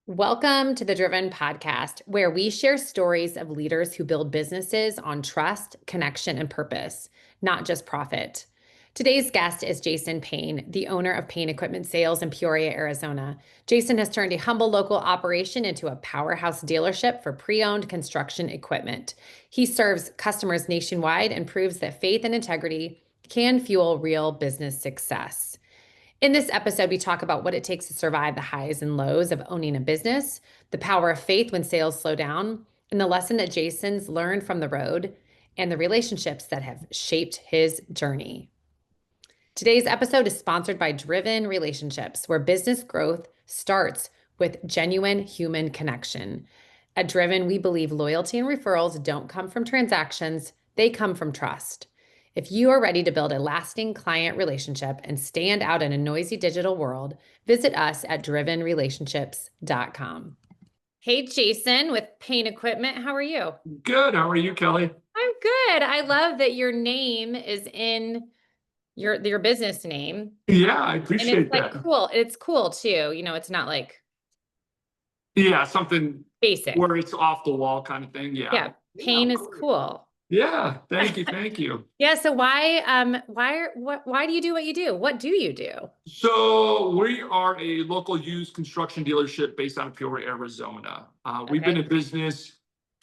Welcome to the Driven Podcast, where we share stories of leaders who build businesses on trust, connection, and purpose, not just profit. Today's guest is Jason Payne, the owner of Payne Equipment Sales in Peoria, Arizona. Jason has turned a humble local operation into a powerhouse dealership for pre-owned construction equipment. He serves customers nationwide and proves that faith and integrity can fuel real business success. In this episode, we talk about what it takes to survive the highs and lows of owning a business, the power of faith when sales slow down, and the lesson that Jason's learned from the road and the relationships that have shaped his journey. Today's episode is sponsored by Driven Relationships, where business growth starts with genuine human connection. At Driven, we believe loyalty and referrals don't come from transactions, they come from trust. If you are ready to build a lasting client relationship and stand out in a noisy digital world, visit us at drivenrelationships.com. Hey, Jason with Payne Equipment. How are you? Good. How are you, Kelly? I'm good. I love that your name is in your business name. Yeah, I And appreciate it's that. cool. It's cool too. It's not like Yeah, something basic. where it's off the wall kind of thing. Yeah. Yeah. Payne is cool. Yeah. Thank you. Thank you. Yeah. So why do you do what you do? What do you do? So we are a local used construction dealership based out of Peoria, Arizona. We've been in business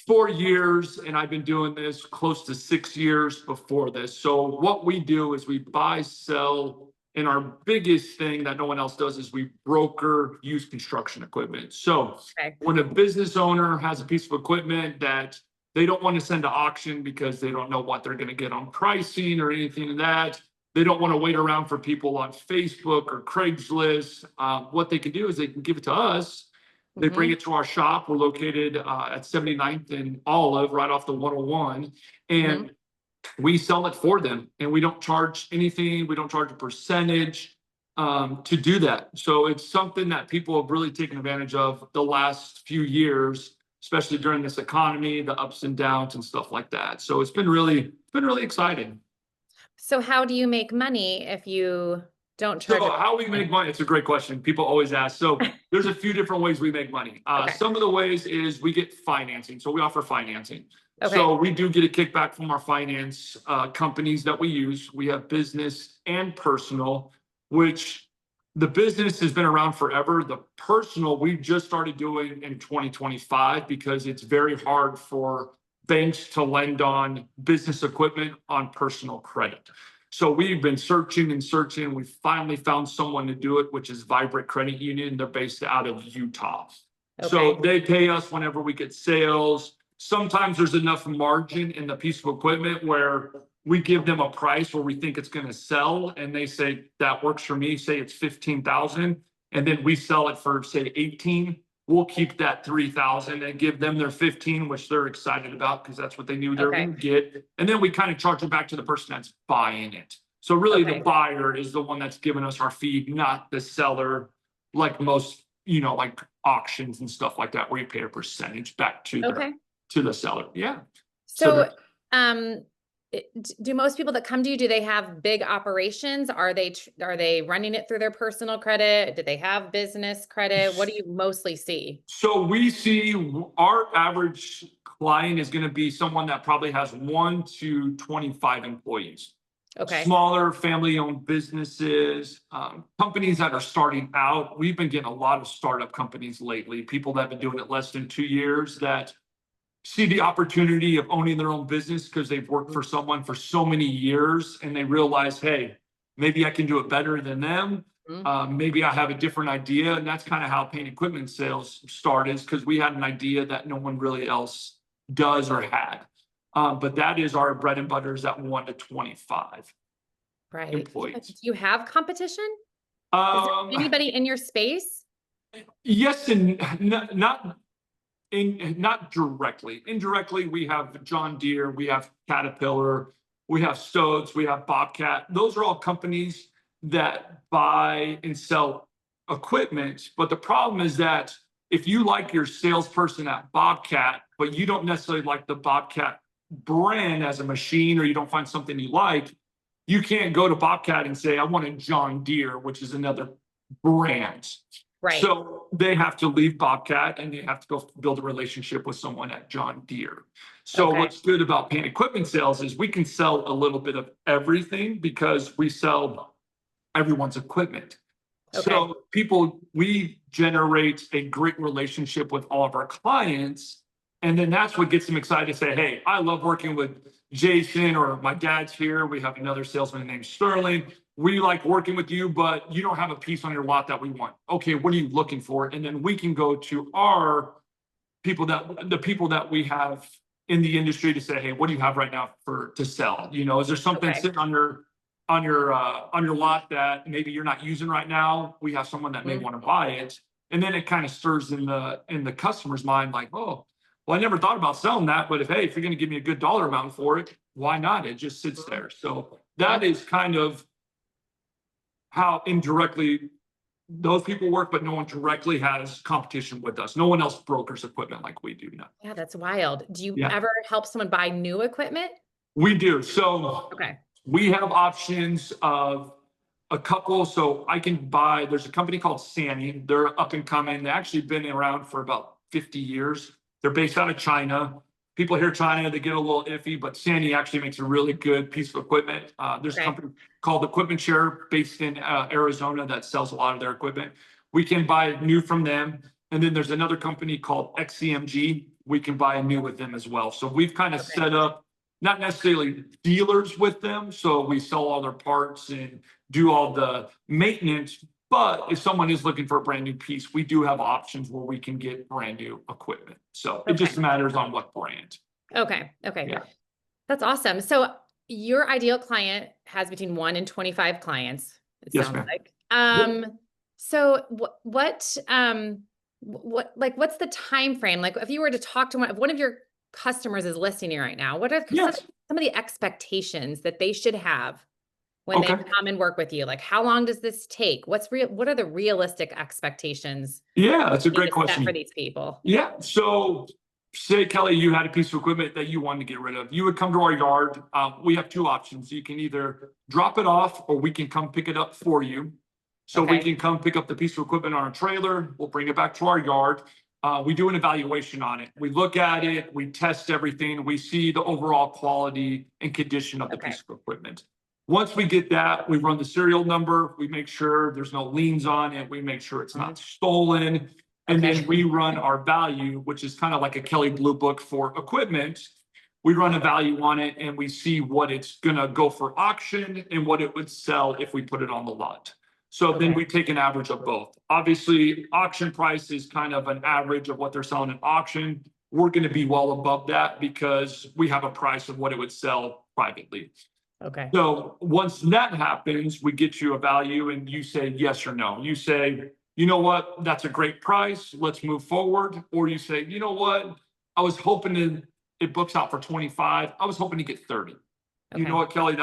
4 years, and I've been doing this close to 6 years before this. So what we do is we buy, sell, and our biggest thing that no one else does is we broker used construction equipment. So when a business owner has a piece of equipment that they don't want to send to auction because they don't know what they're going to get on pricing or anything of that, they don't want to wait around for people on Facebook or Craigslist. What they can do is they can give it to us. They bring it to our shop. We're located at 79th and Olive, right off the 101. And we sell it for them. And we don't charge anything. We don't charge a percentage to do that. So it's something that people have really taken advantage of the last few years, especially during this economy, the ups and downs and stuff like that. So it's been really exciting. So how do you make money if you don't charge? So how we make money, it's a great question. People always ask. So there's a few different ways we make money. Some of the ways is we get financing. So we offer financing. So we do get a kickback from our finance companies that we use. We have business and personal, which the business has been around forever. The personal, we just started doing in 2025 because it's very hard for banks to lend on business equipment on personal credit. So we've been searching and searching. We finally found someone to do it, which is Vibrant Credit Union. They're based out of Utah. So they pay us whenever we get sales. Sometimes there's enough margin in the piece of equipment where we give them a price where we think it's going to sell, and they say that works for me. Say it's 15,000, and then we sell it for say 18. We'll keep that 3,000 and give them their 15, which they're excited about because that's what they knew they were going to get. And then we kind of charge it back to the person that's buying it. So really the buyer is the one that's giving us our fee, not the seller, like most, like auctions and stuff like that, where you pay a percentage back to the seller. Yeah. So do most people that come to you, do they have big operations? Are they running it through their personal credit? Do they have business credit? What do you mostly see? So we see our average client is going to be someone that probably has 1 to 25 employees. Smaller family-owned businesses, companies that are starting out. We've been getting a lot of startup companies lately, people that have been doing it less than 2 years that see the opportunity of owning their own business because they've worked for someone for so many years, and they realize, hey, maybe I can do it better than them. Maybe I have a different idea. And that's kind of how Payne Equipment Sales started, because we had an idea that no one really else does or had. But that is our bread and butter, is that 1 to 25 employees. Do you have competition? Is there anybody in your space? Yes, and not directly. Indirectly, we have John Deere, we have Caterpillar, we have Stodes, we have Bobcat. Those are all companies that buy and sell equipment. But the problem is that if you like your salesperson at Bobcat, but you don't necessarily like the Bobcat brand as a machine, or you don't find something you like, you can't go to Bobcat and say, I want a John Deere, which is another brand. Right. So they have to leave Bobcat and they have to go build a relationship with someone at John Deere. So what's good about Payne equipment sales is we can sell a little bit of everything because we sell everyone's equipment. So we generate a great relationship with all of our clients. And then that's what gets them excited to say, hey, I love working with Jason, or my dad's here. We have another salesman named Sterling. We like working with you, but you don't have a piece on your lot that we want. Okay, what are you looking for? And then we can go to the people that we have in the industry to say, hey, what do you have right now to sell? Is there something sitting on your lot that maybe you're not using right now? We have someone that may want to buy it. And then it kind of stirs in the customer's mind, like, oh, well, I never thought about selling that, but if you're going to give me a good dollar amount for it, why not? It just sits there. So that is kind of how indirectly those people work, but no one directly has competition with us. No one else brokers equipment like we do now. Yeah, that's wild. Do you ever help someone buy new equipment? We do. So we have options of a couple. So I can buy, there's a company called Sanny. They're up and coming. They've actually been around for about 50 years. They're based out of China. People hear China, they get a little iffy, but Sandy actually makes a really good piece of equipment. There's a company called Equipment Share based in Arizona that sells a lot of their equipment. We can buy new from them. And then there's another company called XCMG. We can buy new with them as well. So we've kind of set up, not necessarily dealers with them. So we sell all their parts and do all the maintenance. But if someone is looking for a brand new piece, we do have options where we can get brand new equipment. So it just matters on what brand. Okay. Yeah. That's awesome. So your ideal client has between 1 and 25 clients, it sounds like. So what's the time frame? Like if you were to talk to one of your customers is listening right now, what are some of the expectations that they should have when they come and work with you? Like, how long does this take? What are the realistic expectations? Yeah, that's a great question for these people. Yeah. So say, Kelly, you had a piece of equipment that you wanted to get rid of. You would come to our yard. We have two options. You can either drop it off or we can come pick it up for you. So we can come pick up the piece of equipment on a trailer. We'll bring it back to our yard. We do an evaluation on it. We look at it. We test everything. We see the overall quality and condition of the piece of equipment. Once we get that, we run the serial number. We make sure there's no liens on it. We make sure it's not stolen. And then we run our value, which is kind of like a Kelly Blue Book for equipment. We run a value on it and we see what it's going to go for auction and what it would sell if we put it on the lot. So then we take an average of both. Obviously, auction price is kind of an average of what they're selling at auction. We're going to be well above that because we have a price of what it would sell privately. So once that happens, we get you a value and you say yes or no. You say, you know what, that's a great price. Let's move forward. Or you say, you know what, I was hoping it books out for 25. I was hoping to get 30. You know what, Kelly,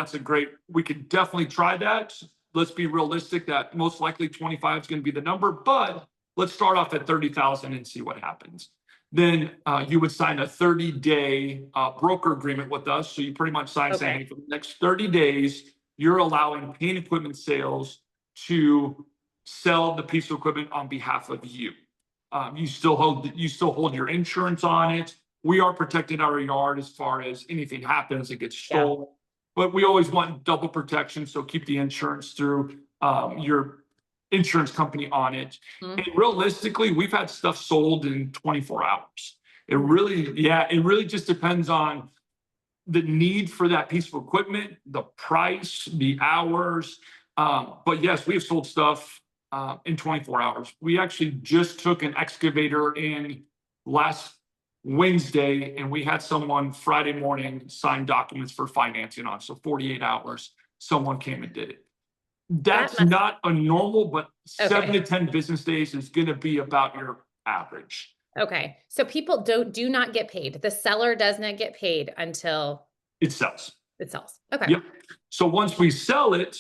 we could definitely try that. Let's be realistic that most likely 25 is going to be the number, but let's start off at 30,000 and see what happens. Then you would sign a 30-day broker agreement with us. So you pretty much sign saying for the next 30 days, you're allowing Payne Equipment Sales to sell the piece of equipment on behalf of you. You still hold your insurance on it. We are protecting our yard as far as anything happens, it gets stolen. But we always want double protection. So keep the insurance through your insurance company on it. And realistically, we've had stuff sold in 24 hours. It really just depends on the need for that piece of equipment, the price, the hours. But yes, we have sold stuff in 24 hours. We actually just took an excavator in last Wednesday, and we had someone Friday morning sign documents for financing on. So 48 hours, someone came and did it. That's not a normal, but 7 to 10 business days is going to be about your average. So people do not get paid. The seller does not get paid until it sells. Yep. So once we sell it,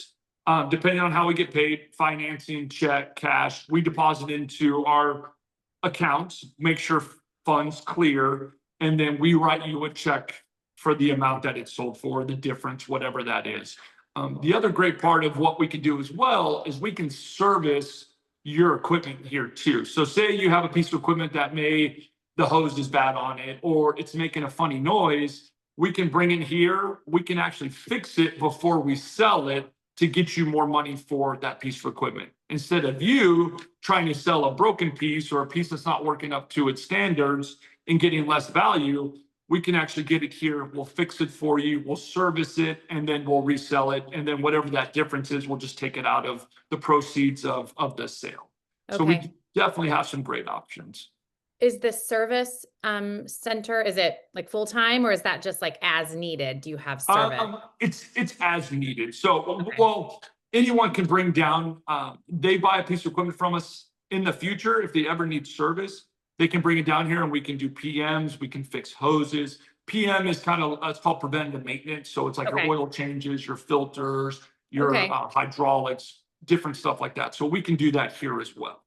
depending on how we get paid, financing, check, cash, we deposit into our accounts, make sure funds clear, and then we write you a check for the amount that it's sold for, the difference, whatever that is. The other great part of what we can do as well is we can service your equipment here too. So say you have a piece of equipment that the hose is bad on it, or it's making a funny noise, we can bring it here. We can actually fix it before we sell it to get you more money for that piece of equipment. Instead of you trying to sell a broken piece or a piece that's not working up to its standards and getting less value, we can actually get it here. We'll fix it for you. We'll service it, and then we'll resell it. And then whatever that difference is, we'll just take it out of the proceeds of the sale. So we definitely have some great options. Is the service center, is it like full time, or is that just like as needed? Do you have service? It's as needed. So, well, anyone can bring down, they buy a piece of equipment from us in the future. If they ever need service, they can bring it down here and we can do PMs. We can fix hoses. PM is kind of, it's called preventative maintenance. So it's like your oil changes, your filters, your hydraulics, different stuff like that. So we can do that here as well.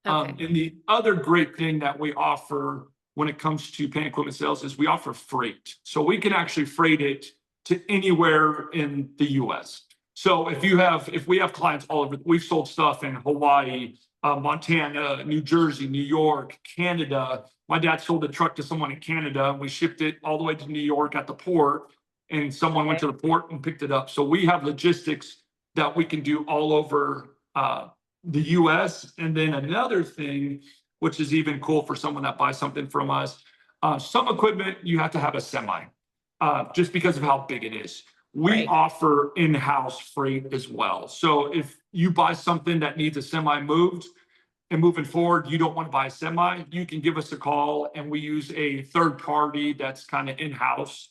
And the other great thing that we offer when it comes to Payne equipment sales is we offer freight. So we can actually freight it to anywhere in the US. So if we have clients all over, we've sold stuff in Hawaii, Montana, New Jersey, New York, Canada. My dad sold a truck to someone in Canada, and we shipped it all the way to New York at the port, and someone went to the port and picked it up. So we have logistics that we can do all over the US. And then another thing, which is even cool for someone that buys something from us, some equipment you have to have a semi, just because of how big it is. We offer in-house freight as well. So if you buy something that needs a semi moved, and moving forward, you don't want to buy a semi, you can give us a call, and we use a third party that's kind of in-house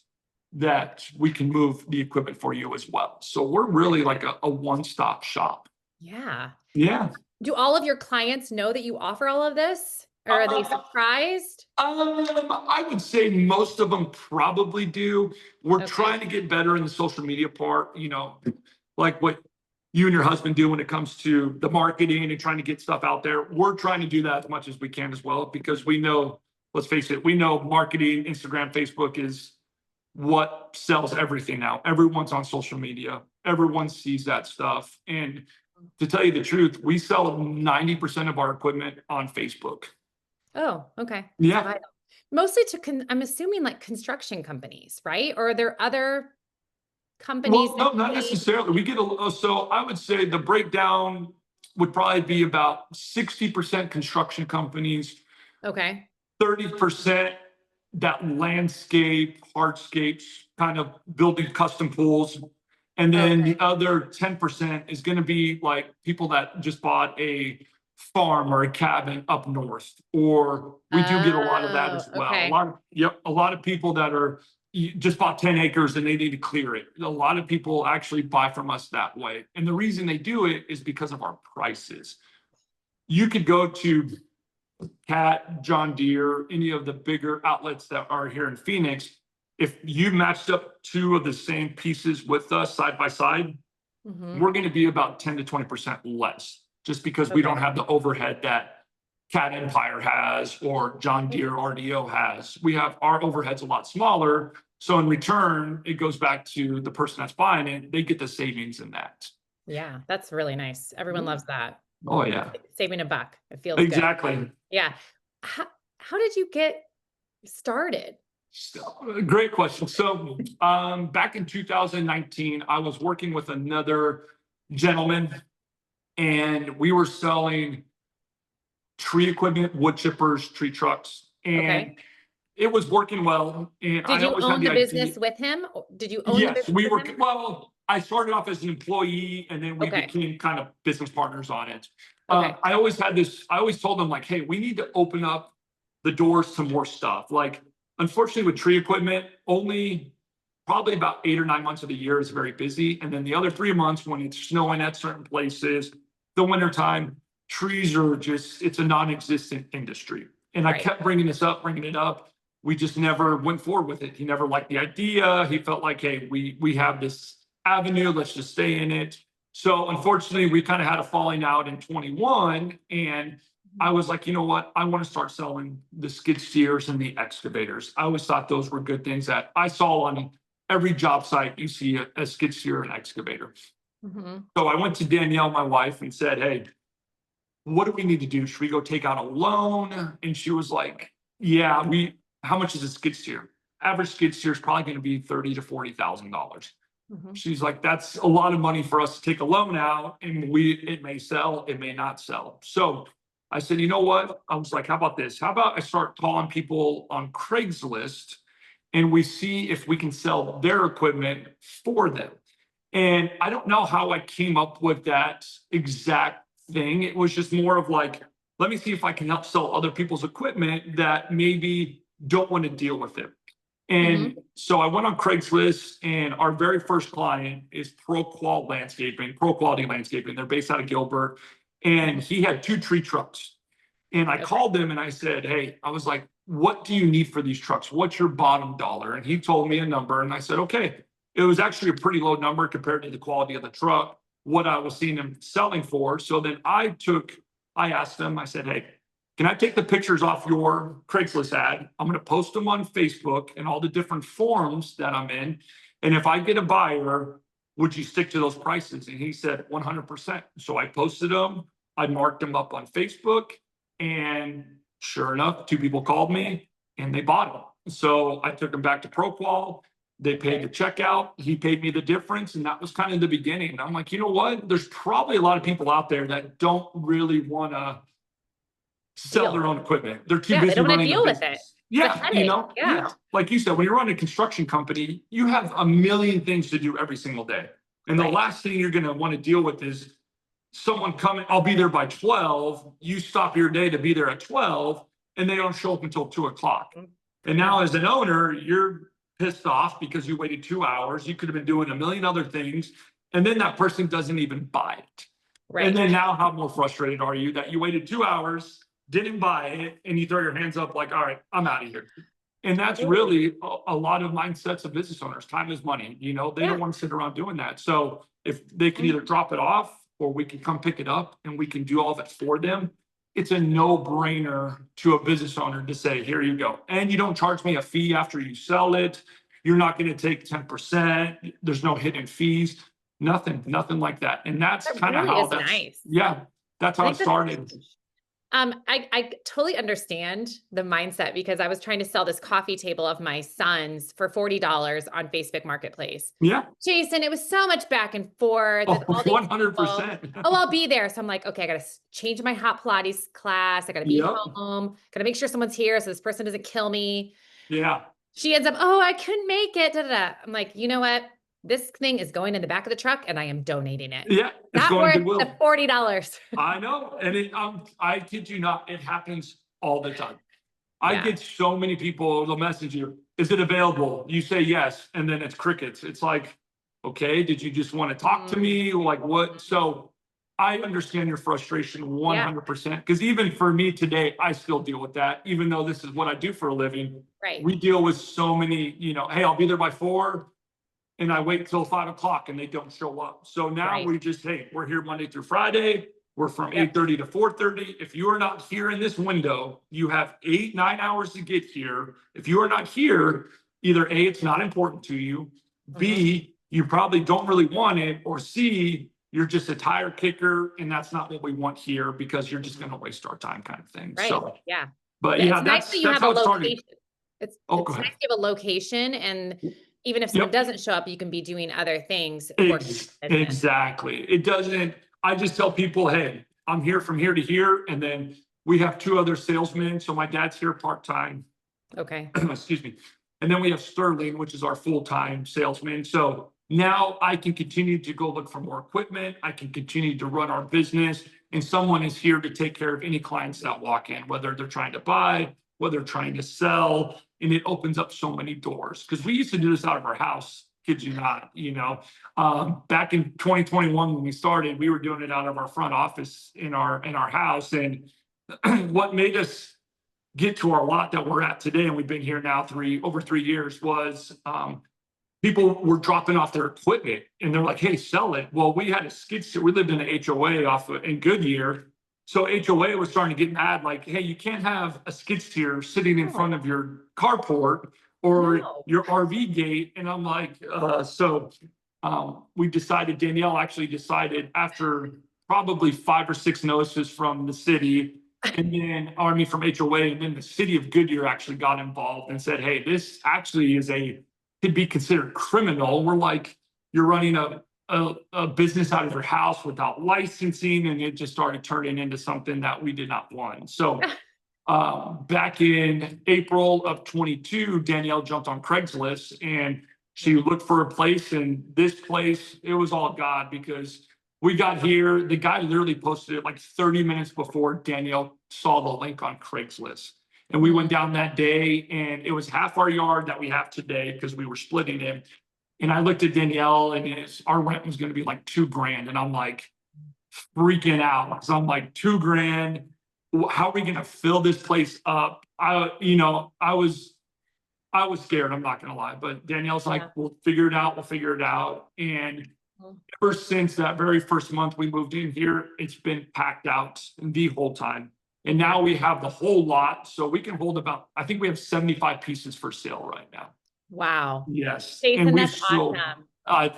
that we can move the equipment for you as well. So we're really like a one-stop shop. Yeah. Yeah. Do all of your clients know that you offer all of this? Or are they surprised? I would say most of them probably do. We're trying to get better in the social media part, like what you and your husband do when it comes to the marketing and trying to get stuff out there. We're trying to do that as much as we can as well, because we know, let's face it, we know marketing, Instagram, Facebook is what sells everything now. Everyone's on social media. Everyone sees that stuff. And to tell you the truth, we sell 90% of our equipment on Facebook. Oh, okay. Yeah. Mostly I'm assuming like construction companies, right? Or are there other companies? Well, no, not necessarily. We get so I would say the breakdown would probably be about 60% construction companies. 30% that landscape, hardscapes, kind of building custom pools. And then the other 10% is going to be like people that just bought a farm or a cabin up north, or we do get a lot of that as well. A lot of people that just bought 10 acres and they need to clear it. A lot of people actually buy from us that way. And the reason they do it is because of our prices. You could go to Cat, John Deere, any of the bigger outlets that are here in Phoenix. If you matched up two of the same pieces with us side by side, we're going to be about 10 to 20% less, just because we don't have the overhead that Cat Empire has or John Deere RDO has. Our overhead's a lot smaller. So in return, it goes back to the person that's buying it. They get the savings in that. Yeah, that's really nice. Everyone loves that. Oh, yeah. Saving a buck. It feels good. Yeah. How did you get started? Great question. So back in 2019, I was working with another gentleman, and we were selling tree equipment, wood chippers, tree trucks, and it was working well. And did you own the business with him? Did you own the business with him? Well, I started off as an employee, and then we became kind of business partners on it. I always told them, like, hey, we need to open up the doors to more stuff. Like, unfortunately, with tree equipment, only probably about 8 or 9 months of the year is very busy. And then the other 3 months, when it's snowing at certain places, the wintertime, trees are it's a non-existent industry. And I kept bringing it up. We just never went forward with it. He never liked the idea. He felt like, hey, we have this avenue, let's just stay in it. So unfortunately, we kind of had a falling out in 21. And I was like, you know what? I want to start selling the skid steers and the excavators. I always thought those were good things that I saw on every job site. You see a skid steer and excavator. So I went to Danielle, my wife, and said, hey, what do we need to do? Should we go take out a loan? And she was like, yeah, how much is a skid steer? Average skid steer is probably going to be $30,000 to $40,000. She's like, that's a lot of money for us to take a loan out, and it may sell, it may not sell. So I said, you know what? I was like, how about this? How about I start calling people on Craigslist and we see if we can sell their equipment for them. And I don't know how I came up with that exact thing. It was just more of like, let me see if I can help sell other people's equipment that maybe don't want to deal with it. And so I went on Craigslist, and our very first client is Pro Quality Landscaping. They're based out of Gilbert, and he had 2 tree trucks. And I called them and I said, hey, I was like, what do you need for these trucks? What's your bottom dollar? And he told me a number, and I said, okay. It was actually a pretty low number compared to the quality of the truck, what I was seeing them selling for. So then I asked them, I said, hey, can I take the pictures off your Craigslist ad? I'm going to post them on Facebook and all the different forums that I'm in. And if I get a buyer, would you stick to those prices? And he said 100%. So I posted them. I marked them up on Facebook. And sure enough, 2 people called me and they bought them. So I took them back to ProQual. They paid the checkout. He paid me the difference. And that was kind of the beginning. And I'm like, you know what? There's probably a lot of people out there that don't really want to sell their own equipment. They're too busy running a business. Yeah, yeah. Like you said, when you're running a construction company, you have a million things to do every single day. And the last thing you're going to want to deal with is someone coming, I'll be there by 12. You stop your day to be there at 12, and they don't show up until 2 o'clock. And now as an owner, you're pissed off because you waited 2 hours. You could have been doing a million other things. And then that person doesn't even buy it. Right. And then now how more frustrated are you that you waited 2 hours, didn't buy it, and you throw your hands up like, all right, I'm out of here. And that's really a lot of mindsets of business owners. Time is money. They don't want to sit around doing that. So if they can either drop it off or we can come pick it up and we can do all that for them, it's a no-brainer to a business owner to say, here you go. And you don't charge me a fee after you sell it. You're not going to take 10%. There's no hidden fees. Nothing like that. And that's kind of how that's nice. Yeah, that's how it started. I totally understand the mindset, because I was trying to sell this coffee table of my son's for $40 on Facebook Marketplace. Yeah. Jason, it was so much back and forth. Oh, 100%. Oh, I'll be there. So I'm like, okay, I got to change my hot Pilates class. I got to be home. Got to make sure someone's here so this person doesn't kill me. Yeah. She ends up, oh, I couldn't make it. Da, da, da. I'm like, you know what? This thing is going in the back of the truck and I am donating it. Yeah. Not worth the $40. I know. And I kid you not, it happens all the time. I get so many people, they'll message you, is it available? You say yes. And then it's crickets. It's like, okay, did you just want to talk to me? Like what? So I understand your frustration 100%. Because even for me today, I still deal with that, even though this is what I do for a living. Right. We deal with so many, hey, I'll be there by 4. And I wait till 5 o'clock and they don't show up. So now we just, hey, we're here Monday through Friday. We're from 8:30 to 4:30. If you are not here in this window, you have 8-9 hours to get here. If you are not here, either A, it's not important to you. B, you probably don't really want it. Or C, you're just a tire kicker. And that's not what we want here, because you're just going to waste our time, kind of thing. Right. So, yeah. But yeah, that's how it started. It's nice to have a location, and even if someone doesn't show up, you can be doing other things. Exactly. It doesn't, I just tell people, hey, I'm here from here to here. And then we have 2 other salesmen. So my dad's here part-time. Okay. Excuse me. And then we have Sterling, which is our full-time salesman. So now I can continue to go look for more equipment. I can continue to run our business. And someone is here to take care of any clients that walk in, whether they're trying to buy, whether they're trying to sell. And it opens up so many doors, because we used to do this out of our house. Kid you not, back in 2021, when we started, we were doing it out of our front office in our house. And what made us get to our lot that we're at today, and we've been here now over 3 years, was people were dropping off their equipment and they're like, hey, sell it. Well, we had a skid steer. We lived in an HOA in Goodyear. So HOA was starting to get mad, like, hey, you can't have a skid steer sitting in front of your carport or your RV gate. And I'm like, we decided, Danielle actually decided, after probably 5 or 6 notices from the city, and then, or I mean, from HOA, and then the city of Goodyear actually got involved and said, hey, this actually could be considered criminal. We're like, you're running a business out of your house without licensing, and it just started turning into something that we did not want. So back in April of 22, Danielle jumped on Craigslist and she looked for a place. And this place, it was all God, because we got here. The guy literally posted it like 30 minutes before Danielle saw the link on Craigslist. And we went down that day, and it was half our yard that we have today because we were splitting it. And I looked at Danielle, and our rent was going to be like $2,000. And I'm like freaking out, because I'm like, $2,000. How are we going to fill this place up? I was scared. I'm not going to lie, but Danielle's like, we'll figure it out. We'll figure it out. And ever since that very first month we moved in here, it's been packed out the whole time. And now we have the whole lot. So we can hold I think we have 75 pieces for sale right now. Wow. Yes. Jason, and that's awesome.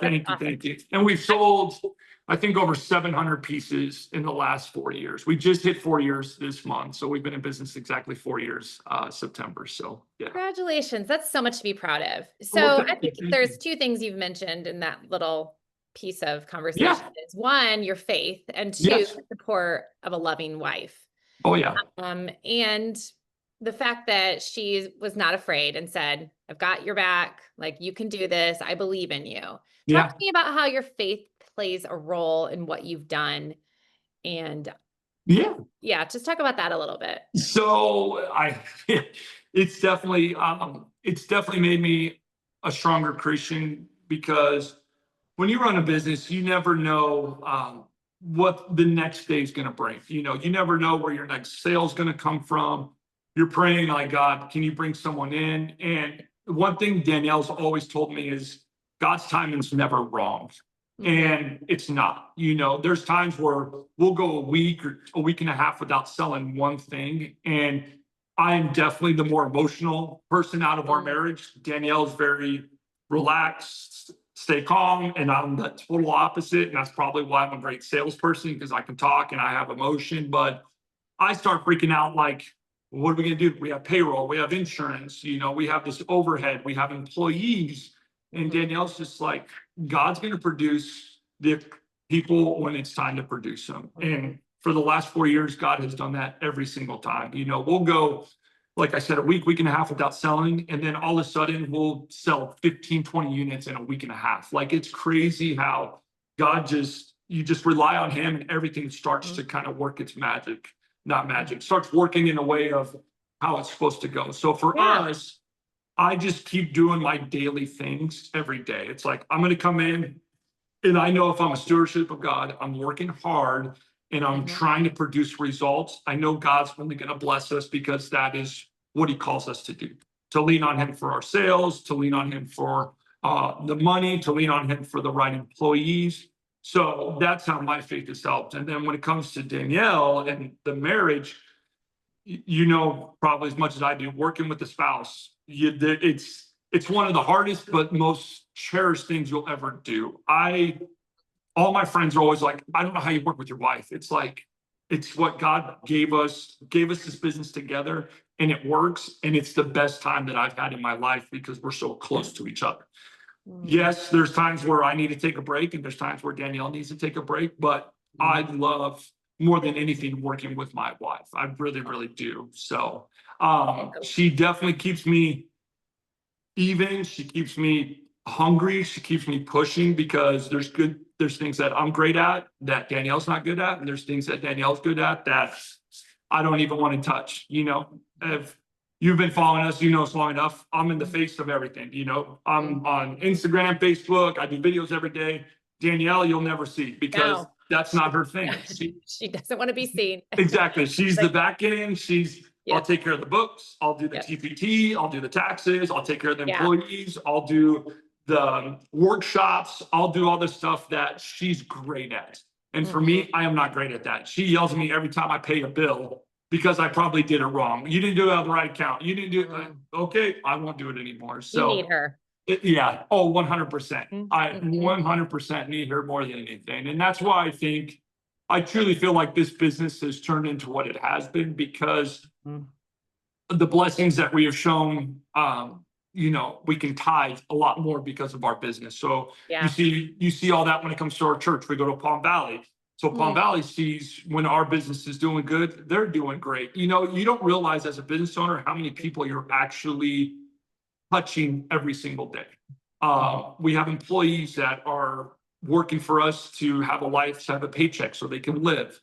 Thank you. And we've sold, I think, over 700 pieces in the last 4 years. We just hit 4 years this month. So we've been in business exactly 4 years, September. So yeah. Congratulations. That's so much to be proud of. So I think there's two things you've mentioned in that little piece of conversation. Is one, your faith, and two, the support of a loving wife. Oh yeah. And the fact that she was not afraid and said, I've got your back. Like, you can do this. I believe in you. Talk to me about how your faith plays a role in what you've done. And just talk about that a little bit. So it's definitely made me a stronger Christian, because when you run a business, you never know what the next day is going to bring. You never know where your next sale is going to come from. You're praying like, God, can you bring someone in? And one thing Danielle's always told me is God's timing is never wrong. And it's not. There's times where we'll go a week or a week and a half without selling one thing. And I am definitely the more emotional person out of our marriage. Danielle's very relaxed, stay calm, and I'm the total opposite. And that's probably why I'm a great salesperson, because I can talk and I have emotion. But I start freaking out like, what are we going to do? We have payroll, we have insurance, we have this overhead, we have employees. And Danielle's just like, God's going to produce the people when it's time to produce them. And for the last 4 years, God has done that every single time. We'll go, like I said, a week and a half without selling. And then all of a sudden we'll sell 15, 20 units in a week and a half. Like, it's crazy how God you just rely on him, and everything starts to kind of work its magic. Not magic, starts working in a way of how it's supposed to go. So for us, I just keep doing my daily things every day. It's like, I'm going to come in, and I know if I'm a stewardship of God, I'm working hard and I'm trying to produce results. I know God's only going to bless us, because that is what he calls us to do, to lean on him for our sales, to lean on him for the money, to lean on him for the right employees. So that's how my faith has helped. And then when it comes to Danielle and the marriage, probably as much as I do, working with the spouse, it's one of the hardest but most cherished things you'll ever do. All my friends are always like, I don't know how you work with your wife. It's like, it's what God gave us this business together, and it works. And it's the best time that I've had in my life, because we're so close to each other. Yes, there's times where I need to take a break, and there's times where Danielle needs to take a break, but I love more than anything working with my wife. I really, really do. So she definitely keeps me even. She keeps me hungry. She keeps me pushing, because there's things that I'm great at that Danielle's not good at. And there's things that Danielle's good at that I don't even want to touch. If you've been following us, us long enough, I'm in the face of everything. I'm on Instagram, Facebook. I do videos every day. Danielle, you'll never see, because that's not her thing. She doesn't want to be seen. Exactly. She's the back end. I'll take care of the books. I'll do the TPT. I'll do the taxes. I'll take care of the employees. I'll do the workshops. I'll do all the stuff that she's great at. And for me, I am not great at that. She yells at me every time I pay a bill, because I probably did it wrong. You didn't do it on the right account. You didn't do it. Okay, I won't do it anymore. So you need her. 100%. I 100% need her more than anything. And that's why I think I truly feel like this business has turned into what it has been because the blessings that we have shown, we can tithe a lot more because of our business. So you see all that when it comes to our church. We go to Palm Valley. So Palm Valley sees when our business is doing good, they're doing great. You don't realize as a business owner how many people you're actually touching every single day. We have employees that are working for us to have a life, to have a paycheck so they can live.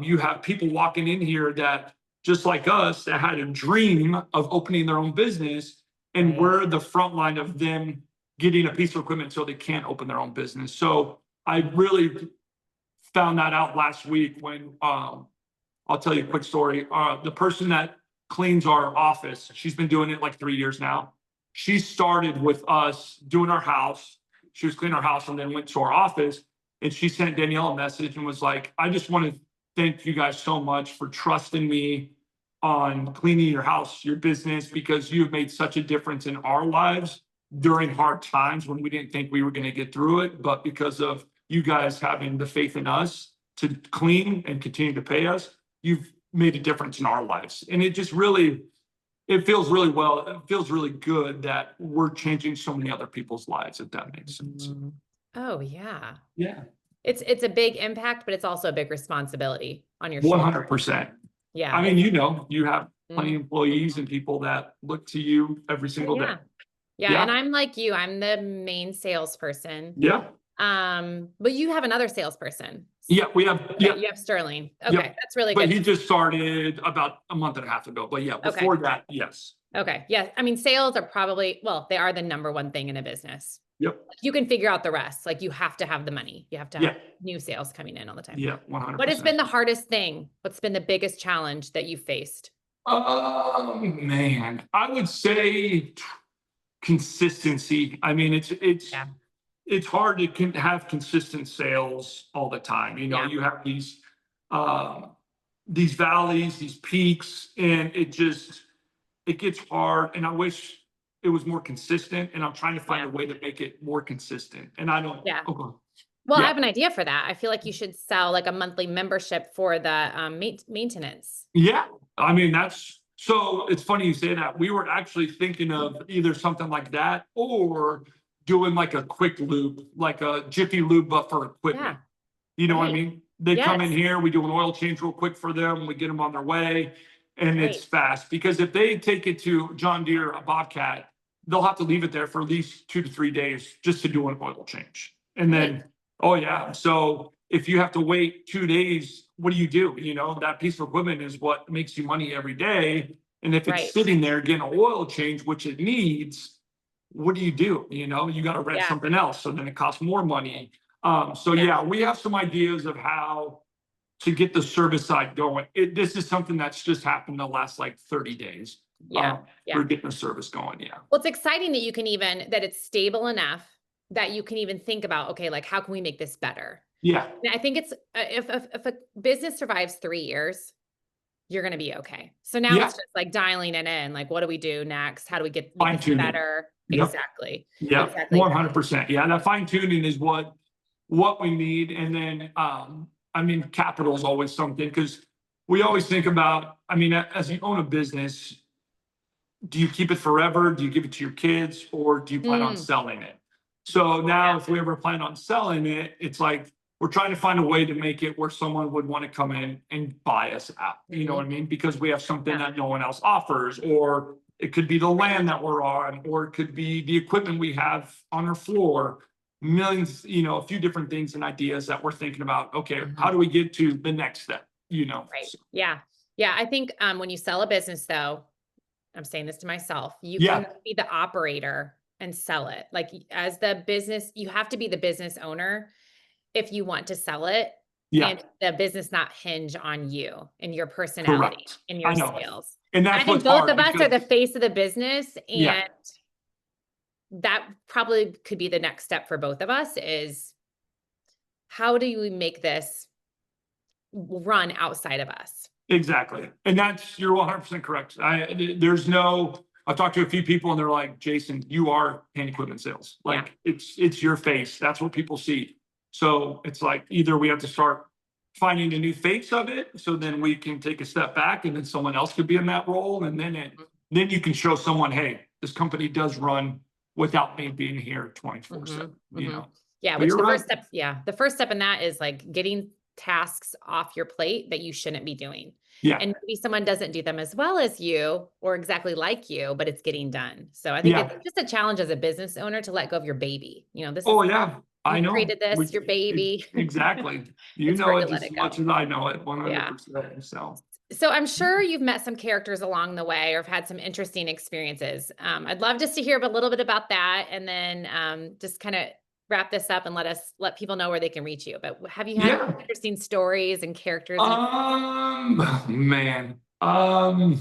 You have people walking in here that, just like us, that had a dream of opening their own business, and we're the front line of them getting a piece of equipment so they can't open their own business. So I really found that out last week when I'll tell you a quick story. The person that cleans our office, she's been doing it like 3 years now. She started with us doing our house. She was cleaning our house and then went to our office, and she sent Danielle a message and was like, I just want to thank you guys so much for trusting me on cleaning your house, your business, because you've made such a difference in our lives during hard times when we didn't think we were going to get through it. But because of you guys having the faith in us to clean and continue to pay us, you've made a difference in our lives. And it just really, it feels really good that we're changing so many other people's lives, if that makes sense. Oh yeah. Yeah. It's a big impact, but it's also a big responsibility on your shoulders. 100%. Yeah. I mean, you have plenty of employees and people that look to you every single day. Yeah. And I'm like you, I'm the main salesperson. Yeah. But you have another salesperson. Yeah, we have. Yeah, you have Sterling. Okay, that's really good. But he just started about a month and a half ago. But yeah, before that, yes. Okay. Yeah. I mean, sales are probably, well, they are the number one thing in a business. Yep. You can figure out the rest. Like, you have to have the money. You have to have new sales coming in all the time. Yeah, 100%. What has been the hardest thing? What's been the biggest challenge that you faced? Oh man, I would say consistency. I mean, it's hard to have consistent sales all the time. You have these valleys, these peaks, and it gets hard. And I wish it was more consistent. And I'm trying to find a way to make it more consistent. And I don't. Yeah. Okay. Well, I have an idea for that. I feel like you should sell like a monthly membership for the maintenance. Yeah, I mean so it's funny you say that. We were actually thinking of either something like that or doing like a quick lube, like a Jiffy Lube, but for equipment. You know what I mean? They come in here, we do an oil change real quick for them, we get them on their way, and it's fast. Because if they take it to John Deere, a Bobcat, they'll have to leave it there for at least 2 to 3 days just to do an oil change. And then, so if you have to wait 2 days, what do? That piece of equipment is what makes you money every day. And if it's sitting there getting an oil change, which it needs, what do? You got to rent something else. So then it costs more money. We have some ideas of how to get the service side going. This is something that's just happened the last like 30 days. We're getting the service going. Yeah. Well, it's exciting that you can that it's stable enough that you can even think about, okay, like, how can we make this better? Yeah. And I think it's, if a business survives 3 years, you're going to be okay. So now it's just like dialing it in. Like, what do we do next? How do we get this better? Yep. Exactly. Yeah. Exactly. 100%. Yeah. That fine tuning is what we need. And then, capital is always something, because we always think about, as you own a business, do you keep it forever? Do you give it to your kids, or do you plan on selling it? So now if we ever plan on selling it, it's like, we're trying to find a way to make it where someone would want to come in and buy us out. You know what I mean? Because we have something that no one else offers, or it could be the land that we're on, or it could be the equipment we have on our floor. Millions, a few different things and ideas that we're thinking about. Okay, how do we get to the next step? Right. So. Yeah. I think when you sell a business, though, I'm saying this to myself, you can be the operator and sell it. Like, as the business, you have to be the business owner if you want to sell it. And the business not hinge on you and your personality and your sales. And that's, I think both of us are the face of the business, and that probably could be the next step for both of us, is how do we make this run outside of us? Exactly. And you're 100% correct. I've talked to a few people and they're like, Jason, you are Payne equipment sales. Like, it's your face. That's what people see. So it's like, either we have to start finding a new face of it. So then we can take a step back and then someone else could be in that role. And then you can show someone, hey, this company does run without me being here 24/7, Yeah, but which you're the right. first step, the first step in that is like getting tasks off your plate that you shouldn't be doing. Yeah. And maybe someone doesn't do them as well as you or exactly like you, but it's getting done. So I think it's Yeah. just a challenge as a business owner to let go of your baby. This is, Oh yeah. I you know. created this, your baby. Exactly. You It's know hard it to let just it as much go. as I know it, Yeah. 100%. So So I'm sure you've met some characters along the way or have had some interesting experiences. I'd love just to hear a little bit about that, and then just kind of wrap this up and let people know where they can reach you. But have you had yeah. interesting stories and characters? Man. I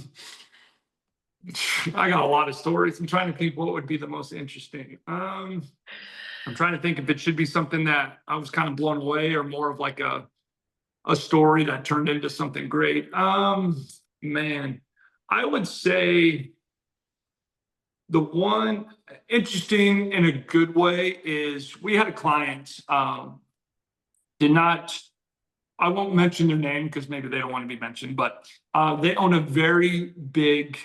got a lot of stories. I'm trying to think what would be the most interesting. I'm trying to think if it should be something that I was kind of blown away or more of like a story that turned into something great. Man, I would say the one interesting in a good way is we had a client, did not, I won't mention their name because maybe they don't want to be mentioned, but they own a very big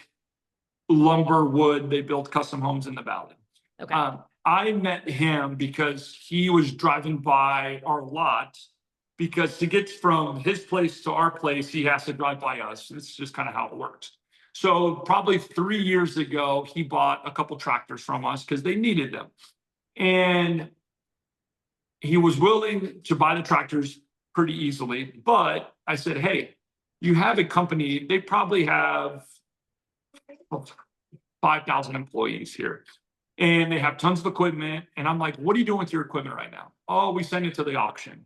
lumber wood. They build custom homes in the valley. Okay. I met him because he was driving by our lot, because to get from his place to our place, he has to drive by us. It's just kind of how it works. So probably 3 years ago, he bought a couple tractors from us because they needed them. And he was willing to buy the tractors pretty easily. But I said, hey, you have a company, they probably have 5,000 employees here, and they have tons of equipment. And I'm like, what are you doing with your equipment right now? Oh, we send it to the auction.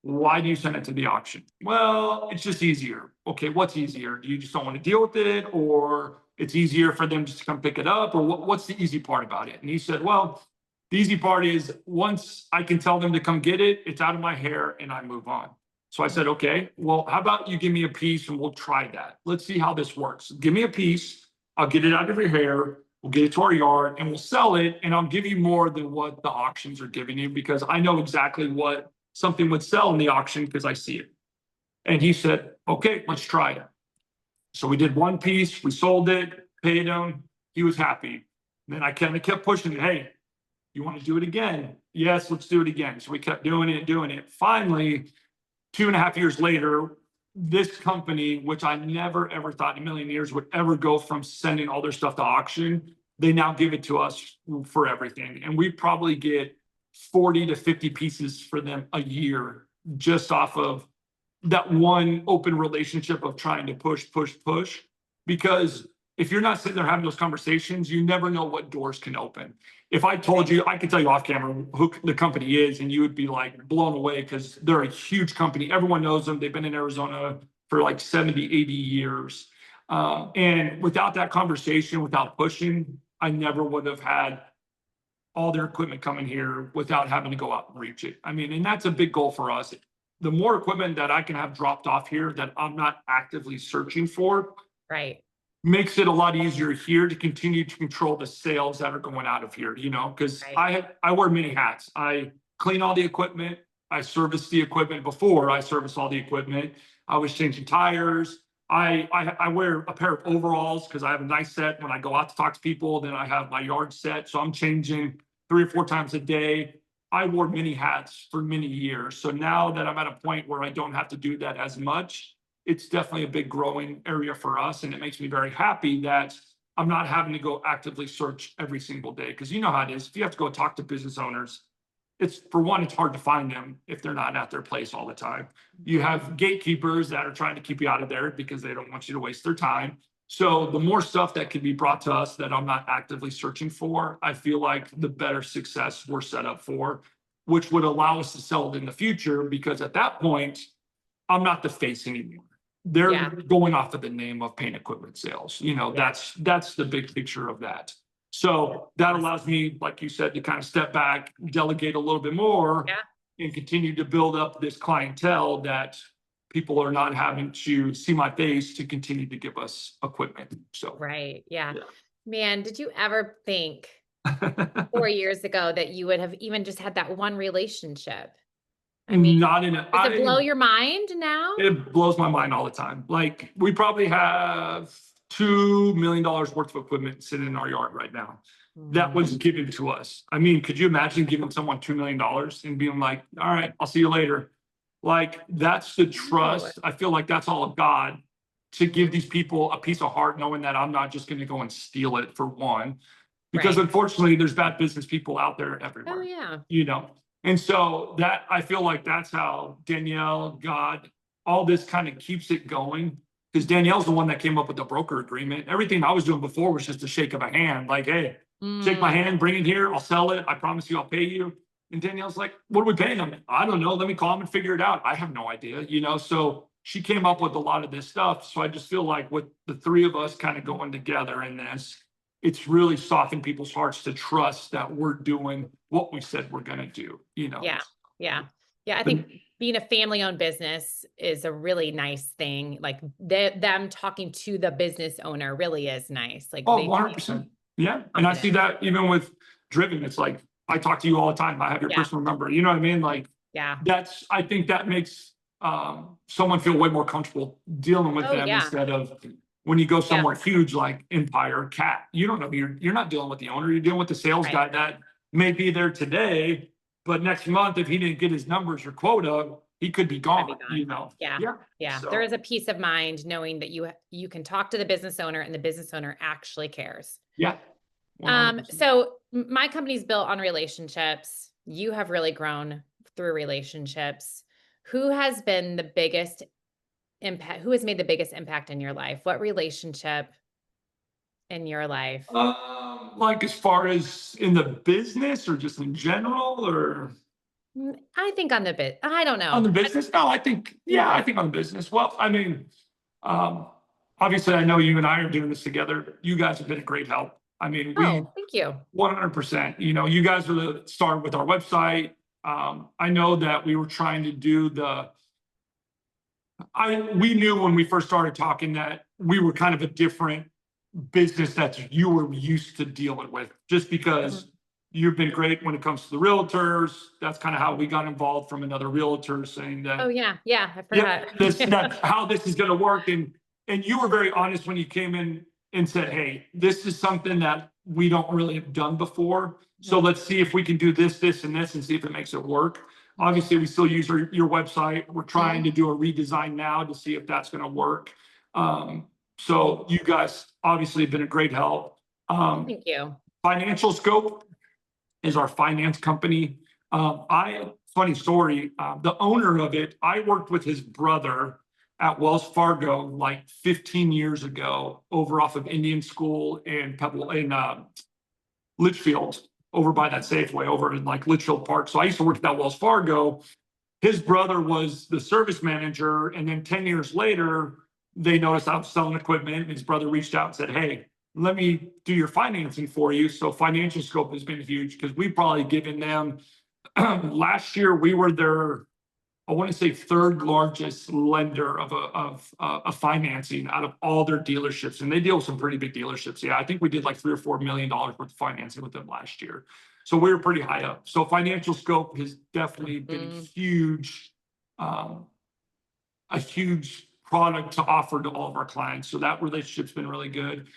Why do you send it to the auction? Well, it's just easier. Okay, what's easier? Do you just don't want to deal with it, or it's easier for them just to come pick it up, or what's the easy part about it? And he said, well, the easy part is once I can tell them to come get it, it's out of my hair and I move on. So I said, okay, well, how about you give me a piece and we'll try that. Let's see how this works. Give me a piece. I'll get it out of your hair. We'll get it to our yard and we'll sell it. And I'll give you more than what the auctions are giving you, because I know exactly what something would sell in the auction because I see it. And he said, okay, let's try it. So we did one piece, we sold it, paid him. He was happy. Then I kind of kept pushing it. Hey, you want to do it again? Yes, let's do it again. So we kept doing it, doing it. Finally, 2.5 years later, this company, which I never ever thought in a million years would ever go from sending all their stuff to auction, they now give it to us for everything. And we probably get 40 to 50 pieces for them a year, just off of that one open relationship of trying to push. Because if you're not sitting there having those conversations, you never know what doors can open. If I told you, I could tell you off camera who the company is, and you would be like blown away because they're a huge company. Everyone knows them. They've been in Arizona for like 70, 80 years. And without that conversation, without pushing, I never would have had all their equipment coming here without having to go out and reach it. I mean, and that's a big goal for us. The more equipment that I can have dropped off here that I'm not actively searching for, Right. makes it a lot easier here to continue to control the sales that are going out of here, because Right. I wear many hats. I clean all the equipment. I service the equipment before I service all the equipment. I was changing tires. I wear a pair of overalls because I have a nice set when I go out to talk to people. Then I have my yard set. So I'm changing 3 or 4 times a day. I wore many hats for many years. So now that I'm at a point where I don't have to do that as much, it's definitely a big growing area for us. And it makes me very happy that I'm not having to go actively search every single day. Because you know how it is. If you have to go talk to business owners, it's, for one, it's hard to find them if they're not at their place all the time. You have gatekeepers that are trying to keep you out of there because they don't want you to waste their time. So the more stuff that can be brought to us that I'm not actively searching for, I feel like the better success we're set up for, which would allow us to sell it in the future, because at that point, I'm not the face anymore. They're Yeah. going off of the name of Payne Equipment Sales. That's the big picture of that. So that allows me, like you said, to kind of step back, delegate a little bit more, Yeah. and continue to build up this clientele that people are not having to see my face to continue to give us equipment. So, Right. Yeah. yeah. Man, did you ever think 4 years ago that you would have even just had that one relationship? I mean, Not in a, does it blow your mind now? it blows my mind all the time. Like, we probably have $2 million worth of equipment sitting in our yard right now. That was given to us. I mean, could you imagine giving someone $2 million and being like, all right, I'll see you later? Like, that's the trust. I feel like that's all of God, to give these people a piece of heart, knowing that I'm not just going to go and steal it, for one, because Right. unfortunately there's bad business people out there Oh, everywhere, yeah. you know? And so that, I feel like that's how Danielle, God, all this kind of keeps it going. Because Danielle's the one that came up with the broker agreement. Everything I was doing before was just a shake of a hand. Like, hey, shake my hand, bring it here, I'll sell it. I promise you I'll pay you. And Danielle's like, what are we paying them? I don't know. Let me call them and figure it out. I have no idea, you know? So she came up with a lot of this stuff. So I just feel like with the three of us kind of going together in this, it's really softened people's hearts to trust that we're doing what we said we're going to do, you know? Yeah. Yeah. Yeah. I But think being a family-owned business is a really nice thing. Like, them talking to the business owner really is nice. Like, oh, they 100%. Yeah. And I see confident. that even with Driven. It's like, I talk to you all the time. I have your Yeah. personal number. You know what I mean? Like, Yeah. that's, I think that makes someone feel way more comfortable dealing with Oh, them, yeah. instead of when you go Yeah. somewhere huge like Empire, Cat. You don't know, you're not dealing with the owner. You're dealing with the sales Right. guy that may be there today, but next month, if he didn't get his numbers or quota, he could be I'd be gone, gone. you know? Yeah. Yeah. Yeah. So There is a peace of mind knowing that you can talk to the business owner and the business owner actually cares. yeah. 100%. So my company's built on relationships. You have really grown through relationships. Who has been the biggest impact? Who has made the biggest impact in your life? What relationship in your life? Like, as far as in the business or just in general, or I think on the bit. I don't on know. the business? No, I think, yeah, I think on the business. Well, I mean, um, obviously I know you and I are doing this together. You guys have been a great help. I mean, we Oh, thank you. 100%, you know, you guys are the start with our website. I know that we were trying to do we knew when we first started talking that we were kind of a different business that you were used to dealing with, just because you've been great when it comes to the realtors. That's kind of how we got involved, from another realtor saying Oh, that, yeah. Yeah. I've heard yeah, that. that's how this is going to work. And you were very honest when you came in and said, hey, this is something that we don't really have done before. So let's see if we can do this, this, and this, and see if it makes it work. Obviously, we still use your website. We're trying to do a redesign now to see if that's going to work. So you guys obviously have been a great help. Thank you. Financial Scope is our finance company. Funny story, the owner of it, I worked with his brother at Wells Fargo like 15 years ago, over off of Indian School in Litchfield, over by that Safeway, over in like Litchfield Park. So I used to work at Wells Fargo. His brother was the service manager, and then 10 years later, they noticed I was selling equipment, and his brother reached out and said, hey, let me do your financing for you. So Financial Scope has been huge, because we've probably given them last year, we were their, I want to say, third largest lender of financing out of all their dealerships. And they deal with some pretty big dealerships. Yeah, I think we did like $3 or $4 million worth of financing with them last year. So we were pretty high up. So Financial Scope has definitely been a huge product to offer to all of our clients. So that relationship's been really good.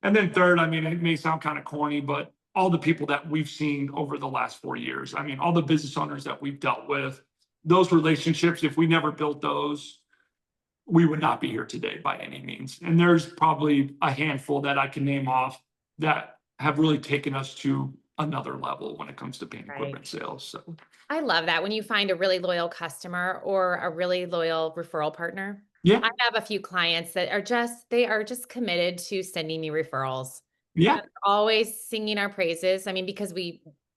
And then third, I mean, it may sound kind of corny, but all the people that we've seen over the last 4 years, I mean, all the business owners that we've dealt with, those relationships, if we never built those, we would not be here today by any means. And there's probably a handful that I can name off that have really taken us to another level when it comes to Payne equipment sales. So I love that when you find a really loyal customer or a really loyal referral partner. yeah, I have a few clients that they are just committed to sending me referrals. yeah, And always singing our praises. I mean, because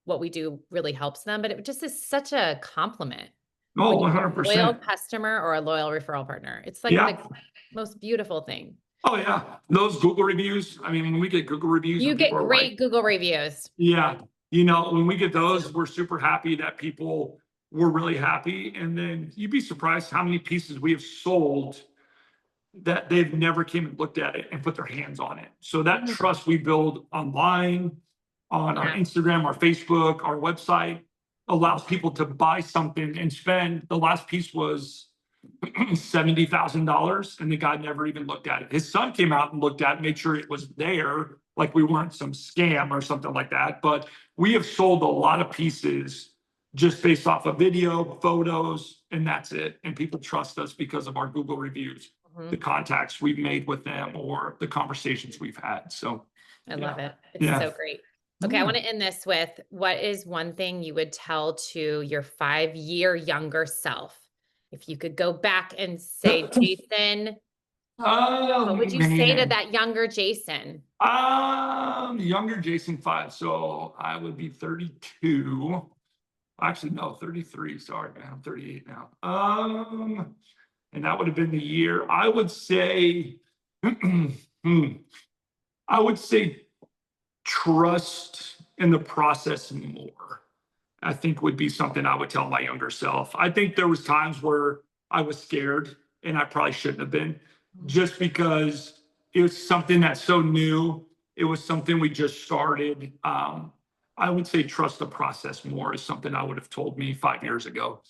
what we do really helps them, but it just is such a compliment when oh, you have a loyal 100%. customer or a loyal referral partner. It's like the Yeah. most beautiful thing. Oh yeah, those Google reviews. I mean, when we get Google reviews You and get people are like, great Google reviews. yeah, you know, when we get those, we're super happy that people were really happy. And then you'd be surprised how many pieces we have sold that they've never came and looked at it and put their hands on it. So that trust we build online, on our Yeah. Instagram, our Facebook, our website, allows people to buy something and spend. The last piece was $70,000, and the guy never even looked at it. His son came out and looked at it, made sure it was there, like we weren't some scam or something like that. But we have sold a lot of pieces just based off of video, photos, and that's it. And people trust us because of our Google reviews, the contacts we've made with them, or the conversations we've had. So I love it. It's so great. Okay, I want to end this with, what is one thing you would tell to your 5-year younger self? If you could go back and say, Jason, what would you say to that younger Jason? Younger Jason 5. So I would be 32. Actually, no, 33. Sorry, man. I'm 38 now. And that would have been the year. I would say, I would say trust in the process more. I think would be something I would tell my younger self. I think there was times where I was scared and I probably shouldn't have been, just because it was something that's so new. It was something we just started. I would say trust the process more is something I would have told me 5 years ago.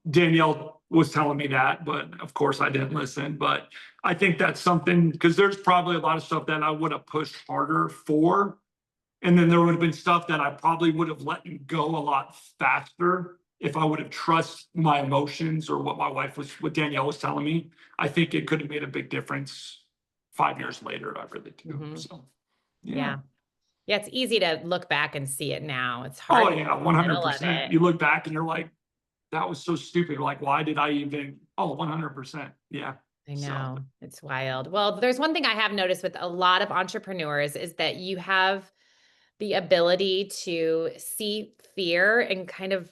Danielle was telling me that, but of course I didn't listen. But I think that's something, because there's probably a lot of stuff that I would have pushed harder for. And then there would have been stuff that I probably would have let go a lot faster if I would have trusted my emotions or what Danielle was telling me. I think it could have made a big difference 5 years later. I really do. So, yeah. Yeah, it's easy to look back and see it now. It's Oh hard. yeah, 100%. You look back and you're like, that was so stupid. Like, why did I even? Oh, 100%. Yeah. I know. It's wild. Well, there's one thing I have noticed with a lot of entrepreneurs is that you have the ability to see fear and kind of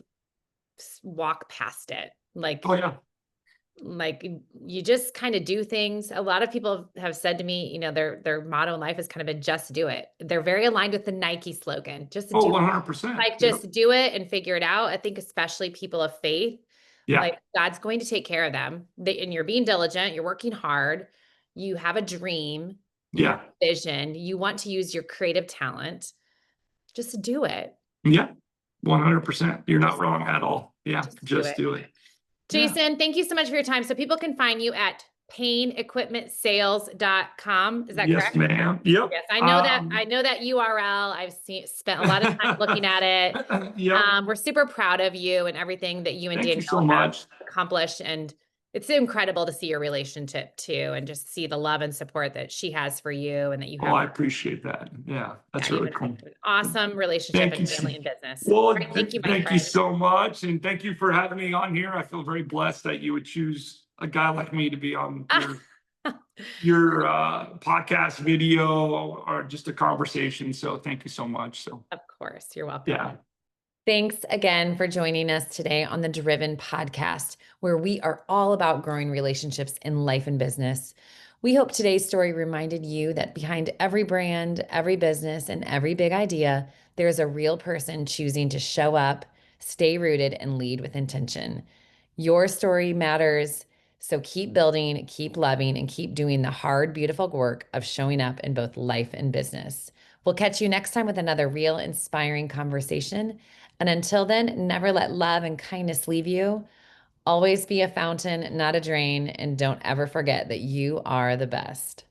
walk past it. Oh yeah. Like you just kind of do things. A lot of people have said to me, you know, their motto in life has kind of been just do it. They're very aligned with the Nike slogan, just Oh, do it. 100%. Like just do it and figure it out. I think especially people of faith, Yeah. like God's going to take care of them. And you're being diligent, you're working hard, you have a dream, you have a vision, you want to use your creative talent. Just do it. Yeah. 100%. You're not wrong at all. Yeah. Just do it. Jason, thank you so much for your time. So people can find you at payneequipmentsales.com. Is that correct? Yes, ma'am. Yep. Yes, I know that URL. I've spent a lot of time looking at it. Yep. We're super proud of you and everything that you and Thank you Danielle so much. have accomplished. And it's incredible to see your relationship too, and just see the love and support that she has for you and that you have. Oh, I appreciate that. Yeah, that's really cool. Awesome relationship and family and business. Well, right, thank you, thank you so much. And thank you for having me on here. I feel very blessed that you would choose a guy like me to be on your podcast, video, or just a conversation. So thank you so much. So of course, you're welcome. Yeah. Thanks again for joining us today on the Driven Podcast, where we are all about growing relationships in life and business. We hope today's story reminded you that behind every brand, every business, and every big idea, there's a real person choosing to show up, stay rooted, and lead with intention. Your story matters, so keep building, keep loving, and keep doing the hard, beautiful work of showing up in both life and business. We'll catch you next time with another real, inspiring conversation. And until then, never let love and kindness leave you. Always be a fountain, not a drain. And don't ever forget that you are the best.